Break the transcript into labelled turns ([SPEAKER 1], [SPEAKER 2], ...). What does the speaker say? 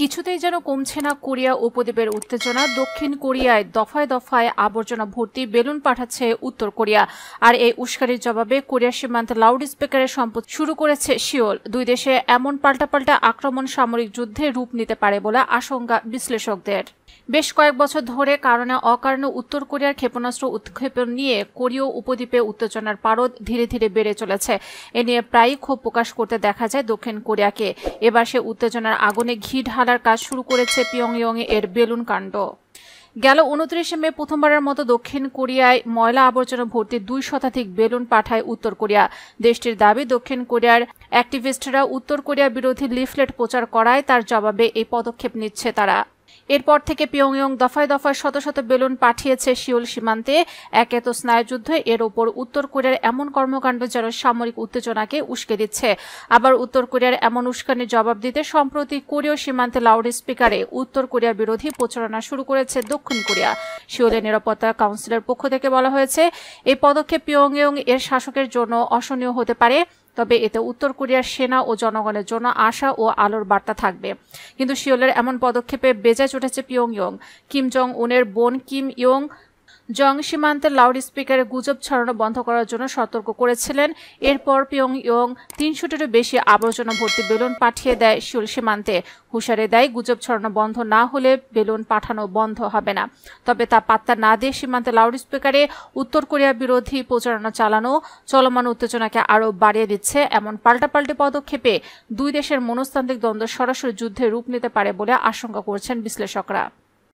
[SPEAKER 1] কিছুতেই যেন কমছে না কোরিয়া উপদ্বীপের উত্তেজনা। দক্ষিণ কোরিয়ায় দফায় দফায় আবর্জনা ভর্তি বেলুন পাঠাচ্ছে উত্তর কোরিয়া। আর এই উস্কানির জবাবে কোরিয়া সীমান্তে লাউড স্পিকারের সম্পদ শুরু করেছে সিওল। দুই দেশে এমন পাল্টাপাল্টা আক্রমণ সামরিক যুদ্ধে রূপ নিতে পারে বলে আশঙ্কা বিশ্লেষকদের। বেশ কয়েক বছর ধরে কারণে অকারণে উত্তর কোরিয়ার ক্ষেপণাস্ত্র উৎক্ষেপণ নিয়ে কোরীয় উপদ্বীপে উত্তেজনার পারদ ধীরে ধীরে বেড়ে চলেছে। এ নিয়ে প্রায়ই ক্ষোভ প্রকাশ করতে দেখা যায় দক্ষিণ কোরিয়াকে। এবার সে উত্তেজনার আগুনে ঘি ঢালার কাজ শুরু করেছে পিয়ংইয়ং এর বেলুন কাণ্ড। গেল 29 মে প্রথমবারের মতো দক্ষিণ কোরিয়ায় ময়লা আবর্জনা ভর্তি 2 শতাধিক বেলুন পাঠায় উত্তর কোরিয়া। দেশটির দাবি, দক্ষিণ কোরিয়ার অ্যাক্টিভিস্টরা উত্তর কোরিয়া বিরোধী লিফলেট প্রচার করায় তার জবাবে এই পদক্ষেপ নিচ্ছে তারা। এরপর থেকে পিয়ংইয়ং দফায় দফায় শত শত বেলুন পাঠিয়েছে সিওল সীমান্তে। একে তো স্নায়ুযুদ্ধ, এর ওপর উত্তর কোরিয়ার এমন কর্মকাণ্ড যেন সামরিক উত্তেজনাকে উস্কে দিচ্ছে। আবার উত্তর কোরিয়ার এমন উস্কানির জবাব দিতে সম্প্রতি কোরীয় সীমান্তে লাউড স্পিকারে উত্তর কোরিয়া বিরোধী প্রচারণা শুরু করেছে দক্ষিণ কোরিয়া। সিওলের নিরাপত্তা কাউন্সিলের পক্ষ থেকে বলা হয়েছে, এই পদক্ষেপ পিয়ংইয়ং এর শাসকের জন্য অসহনীয় হতে পারে, তবে এতে উত্তর কোরিয়ার সেনা ও জনগণের জন্য আশা ও আলোর বার্তা থাকবে। কিন্তু সিওলের এমন পদক্ষেপে বেজায় চটেছে পিয়ংইয়ং। কিম জং উনের বোন কিম ইয়ং জং সীমান্তের লাউড স্পিকারে গুজব ছড়ানো বন্ধ করার জন্য সতর্ক করেছিলেন। এরপর পিয়ংইয়ং 300-টিরও বেশি আবর্জনা ভর্তি বেলুন পাঠিয়ে দেয় সিওল সীমান্তে। হুঁশিয়ারি দেয়, গুজব ছড়ানো বন্ধ না হলে বেলুন পাঠানো বন্ধ হবে না। তবে তা পাত্তা না দিয়ে সীমান্তে লাউড স্পিকারে উত্তর কোরিয়া বিরোধী প্রচারণা চালানো চলমান উত্তেজনাকে আরও বাড়িয়ে দিচ্ছে। এমন পাল্টাপাল্টি পদক্ষেপে দুই দেশের মনস্তান্ত্রিক দ্বন্দ্ব সরাসরি যুদ্ধে রূপ নিতে পারে বলে আশঙ্কা করছেন বিশ্লেষকরা।